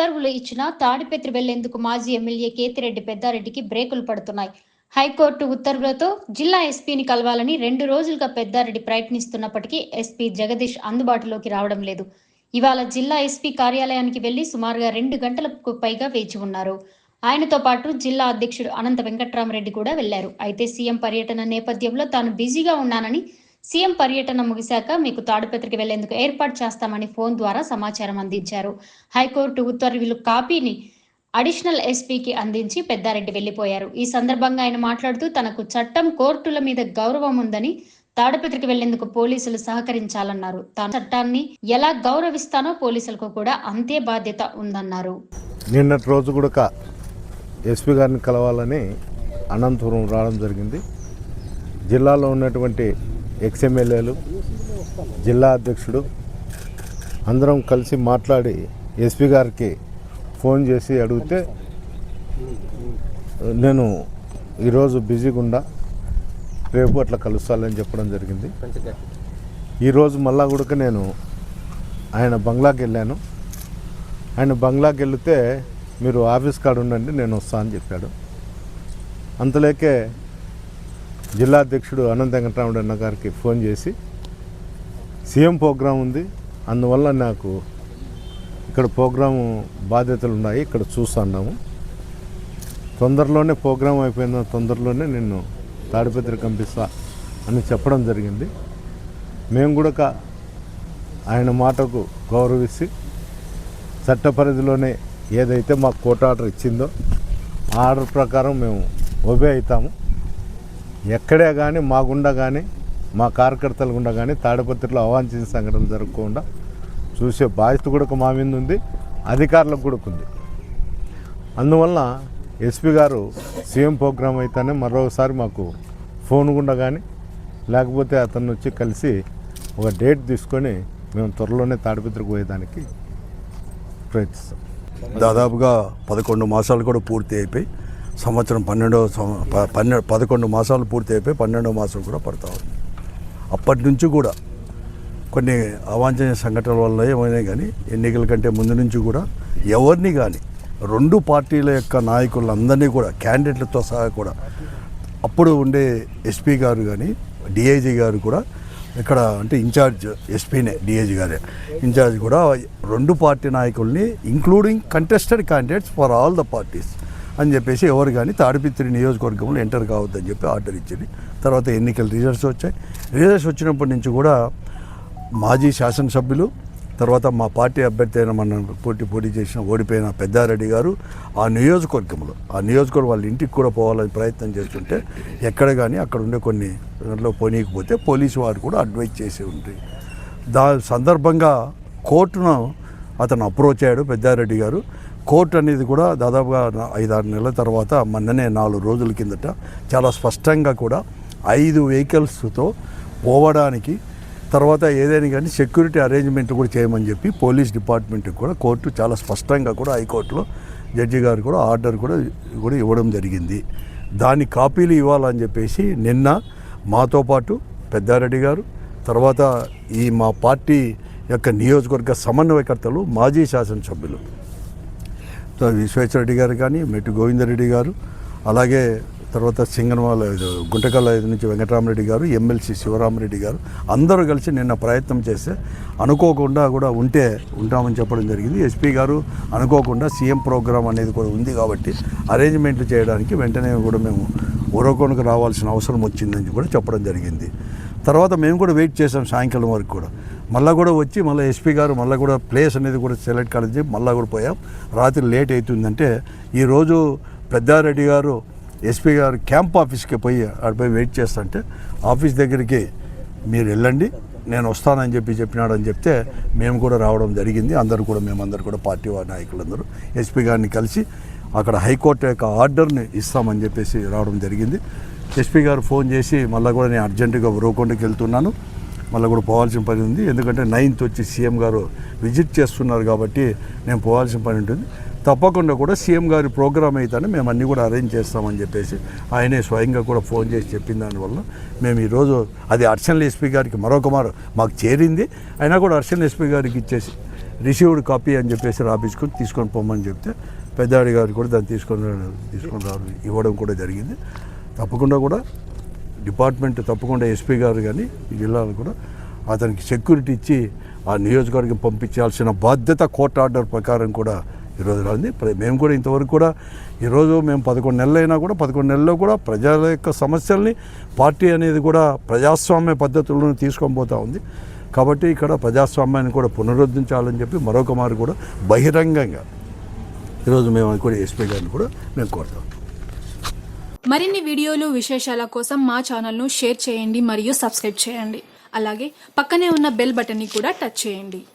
ఉత్తర్వులు ఇచ్చినా తాడిపత్రి వెళ్లేందుకు మాజీ ఎమ్మెల్యే కేతిరెడ్డి పెద్దారెడ్డికి బ్రేకులు పడుతున్నాయి. హైకోర్టు ఉత్తర్వులతో జిల్లా ఎస్పీని కలవాలని 2 రోజులుగా పెద్దారెడ్డి ప్రయత్నిస్తున్నప్పటికీ ఎస్పీ జగదీష్ అందుబాటులోకి రావడం లేదు. ఇవాళ జిల్లా ఎస్పీ కార్యాలయానికి వెళ్లి సుమారుగా 2 గంటలకు పైగా వేచి ఉన్నారు. ఆయనతో పాటు జిల్లా అధ్యక్షుడు అనంత వెంకట్రామరెడ్డి కూడా వెళ్లారు. అయితే సీఎం పర్యటన నేపథ్యంలో తాను బిజీగా ఉన్నానని, సీఎం పర్యటన ముగిశాక మీకు తాడిపత్రికి వెళ్లేందుకు ఏర్పాటు చేస్తామని ఫోన్ ద్వారా సమాచారం అందించారు. హైకోర్టు ఉత్తర్వుల కాపీని అడిషనల్ ఎస్పీకి అందించి పెద్దారెడ్డి వెళ్లిపోయారు. ఈ సందర్భంగా ఆయన మాట్లాడుతూ తనకు చట్టం, కోర్టుల మీద గౌరవం ఉందని, తాడిపత్రికి వెళ్లేందుకు పోలీసులు సహకరించాలన్నారు. తాను చట్టాన్ని ఎలా గౌరవిస్తానో పోలీసులకు కూడా అంతే బాధ్యత ఉందన్నారు. నిన్నటి రోజు కూడా ఎస్పీ గారిని కలవాలని అనంతపురం రావడం జరిగింది. జిల్లాలో ఉన్నటువంటి ఎక్స్ఎమ్మెల్యేలు, జిల్లా అధ్యక్షుడు అందరం కలిసి మాట్లాడి ఎస్పీ గారికి ఫోన్ చేసి అడిగితే నేను ఈరోజు బిజీగా ఉండా, రేపు అట్లా కలుస్తానని చెప్పడం జరిగింది. ఈరోజు మళ్ళా కూడా నేను ఆయన బంగ్లాకి వెళ్ళాను. ఆయన బంగ్లాకి వెళితే మీరు ఆఫీస్ కాడ ఉండండి, నేను వస్తా అని చెప్పాడు. అంతలేకే జిల్లా అధ్యక్షుడు అనంత వెంకటరామరెడ్డి అన్న గారికి ఫోన్ చేసి సీఎం ప్రోగ్రాం ఉంది, అందువల్ల నాకు ఇక్కడ ప్రోగ్రాము బాధ్యతలు ఉన్నాయి, ఇక్కడ చూస్తున్నాము, తొందరలోనే ప్రోగ్రాం అయిపోయిన తొందరలోనే నిన్ను తాడిపత్రికి పంపిస్తా అని చెప్పడం జరిగింది. మేము కూడా ఆయన మాటకు గౌరవించి చట్ట పరిధిలోనే ఏదైతే మాకు కోర్టు ఆర్డర్ ఇచ్చిందో ఆ ఆర్డర్ ప్రకారం మేము ఒబే అవుతాము. ఎక్కడే కానీ మా గుండా కానీ మా కార్యకర్తల గుండా కానీ తాడిపత్రిలో అవాంఛనీయ సంఘటనలు జరగకుండా చూసే బాధ్యత కూడా మా మీద ఉంది, అధికారులకు కూడా ఉంది. అందువల్ల ఎస్పీ గారు సీఎం ప్రోగ్రాం అయితేనే మరోసారి మాకు ఫోన్ గుండా కానీ లేకపోతే అతను వచ్చి కలిసి ఒక డేట్ తీసుకొని మేము త్వరలోనే తాడిపత్రికి పోయేదానికి ప్రయత్నిస్తాం. దాదాపుగా 11 మాసాలు కూడా పూర్తి అయిపోయి సంవత్సరం 11 మాసాలు పూర్తి అయిపోయి 12వ మాసం కూడా పడతా ఉంది. అప్పటి నుంచి కూడా కొన్ని అవాంఛనీయ సంఘటనల వల్ల ఏమైనా కానీ ఎన్నికల కంటే ముందు నుంచి కూడా ఎవరిని కానీ 2 పార్టీల యొక్క నాయకులందరినీ కూడా క్యాండిడేట్లతో సహా కూడా అప్పుడు ఉండే ఎస్పీ గారు కానీ డిఐజీ గారు కూడా ఇక్కడ అంటే ఇన్ఛార్జ్ ఎస్పీనే, డిఐజీ గారే ఇన్ఛార్జ్ కూడా 2 పార్టీ నాయకుల్ని including contested candidates for all the parties అని చెప్పేసి ఎవరు కానీ తాడిపత్రి నియోజకవర్గంలో ఎంటర్ కావద్దని చెప్పి ఆర్డర్ ఇచ్చింది. తర్వాత ఎన్నికల రిజల్ట్స్ వచ్చాయి. రిజల్ట్స్ వచ్చినప్పటి నుంచి కూడా మాజీ శాసనసభ్యులు, తర్వాత మా పార్టీ అభ్యర్థి అయిన మన పోటీ చేసిన ఓడిపోయిన పెద్దారెడ్డి గారు ఆ నియోజకవర్గం వాళ్ళ ఇంటికి కూడా పోవాలని ప్రయత్నం చేస్తుంటే ఎక్కడ కానీ అక్కడ ఉండే కొన్ని దాంట్లో పోనీయకపోతే పోలీసు వారు కూడా అడ్వైజ్ చేసి ఉంటాయి. సందర్భంగా కోర్టును అతను అప్రోచ్ అయ్యాడు పెద్దారెడ్డి గారు. కోర్టు అనేది కూడా దాదాపుగా 5-6 నెలల తర్వాత మొన్ననే 4 రోజుల కిందట చాలా స్పష్టంగా కూడా 5 వెహికల్స్తో పోవడానికి, తర్వాత ఏదైనా కానీ సెక్యూరిటీ అరేంజ్మెంట్ కూడా చేయమని చెప్పి పోలీస్ డిపార్ట్మెంట్కి కూడా కోర్టు చాలా స్పష్టంగా కూడా హైకోర్టులో జడ్జి గారు కూడా ఆర్డర్ కూడా ఇవ్వడం జరిగింది. దాని కాపీలు ఇవ్వాలని చెప్పేసి నిన్న మాతో పాటు పెద్దారెడ్డి గారు, తర్వాత ఈ మా పార్టీ యొక్క నియోజకవర్గ సమన్వయకర్తలు, మాజీ శాసనసభ్యులు విశ్వేశ్వరరెడ్డి గారు కానీ, మెట్టు గోవిందరెడ్డి గారు, అలాగే తర్వాత సింగనవాల గుంటకల్ల నుంచి వెంకటరామరెడ్డి గారు, ఎమ్మెల్సీ శివరామరెడ్డి గారు అందరూ కలిసి నిన్న ప్రయత్నం చేస్తే అనుకోకుండా కూడా ఉంటామని చెప్పడం జరిగింది. ఎస్పీ గారు అనుకోకుండా సీఎం ప్రోగ్రాం అనేది కూడా ఉంది కాబట్టి అరేంజ్మెంట్లు చేయడానికి వెంటనే కూడా మేము ఊరకొనకు రావాల్సిన అవసరం వచ్చిందని కూడా చెప్పడం జరిగింది. తర్వాత మేము కూడా వెయిట్ చేసాం సాయంకాలం వరకు కూడా. మళ్ళీ కూడా వచ్చి మళ్ళీ ఎస్పీ గారు మళ్ళీ కూడా ప్లేస్ అనేది కూడా సెలెక్ట్ కాలేజ్ మళ్ళీ కూడా పోయాం. రాత్రి లేట్ అవుతుందంటే ఈరోజు పెద్దారెడ్డి గారు ఎస్పీ గారు క్యాంప్ ఆఫీస్కి పోయి ఆడిపోయి వెయిట్ చేస్తుంటే ఆఫీస్ దగ్గరికి మీరు వెళ్ళండి, నేను వస్తానని చెప్పినాడని చెప్తే మేము కూడా రావడం జరిగింది. మేమందరూ కూడా పార్టీ నాయకులందరూ ఎస్పీ గారిని కలిసి అక్కడ హైకోర్టు యొక్క ఆర్డర్ని ఇస్తామని చెప్పేసి రావడం జరిగింది. ఎస్పీ గారు ఫోన్ చేసి మళ్ళీ కూడా నేను అర్జెంటుగా ఉరవకొండకి వెళ్తున్నాను, మళ్ళీ కూడా పోవాల్సిన పని ఉంది. ఎందుకంటే 9th వచ్చి సీఎం గారు విజిట్ చేస్తున్నారు కాబట్టి నేను పోవాల్సిన పని ఉంటుంది. తప్పకుండా కూడా సీఎం గారి ప్రోగ్రామ్ అయితేనే మేము అన్నీ కూడా అరేంజ్ చేస్తామని చెప్పేసి ఆయనే స్వయంగా కూడా ఫోన్ చేసి చెప్పిన దానివల్ల మేము ఈరోజు అది అడిషనల్ ఎస్పీ గారికి మరొకమారు మాకు చేరింది. అయినా కూడా అడిషనల్ ఎస్పీ గారికి ఇచ్చేసి రిసీవ్డ్ కాపీ అని చెప్పేసి రాపించుకొని తీసుకొని పోమని చెప్తే పెద్దాడి గారు కూడా దాన్ని తీసుకొని ఇవ్వడం కూడా జరిగింది. తప్పకుండా కూడా డిపార్ట్మెంట్ తప్పకుండా ఎస్పీ గారు కానీ ఈ జిల్లాలో కూడా అతనికి సెక్యూరిటీ ఇచ్చి ఆ నియోజకవర్గం పంపించాల్సిన బాధ్యత కోర్టు ఆర్డర్ ప్రకారం కూడా ఈరోజు రాంది. మేము కూడా ఇంతవరకు కూడా ఈరోజు మేము 11 నెలలు అయినా కూడా 11 నెలల్లో కూడా ప్రజల యొక్క సమస్యల్ని పార్టీ అనేది కూడా ప్రజాస్వామ్య పద్ధతులను తీసుకొని పోతూ ఉంది. కాబట్టి ఇక్కడ ప్రజాస్వామ్యాన్ని కూడా పునరుద్ధరించాలని చెప్పి మరొక మారు కూడా బహిరంగంగా ఈరోజు మేము కూడా ఎస్పీ గారిని కూడా మేము కోరుతాం. మరిన్ని వీడియోలు విశేషాల కోసం మా ఛానల్ను షేర్ చేయండి మరియు సబ్స్క్రైబ్ చేయండి. అలాగే పక్కనే ఉన్న బెల్ బటన్ని కూడా టచ్ చేయండి.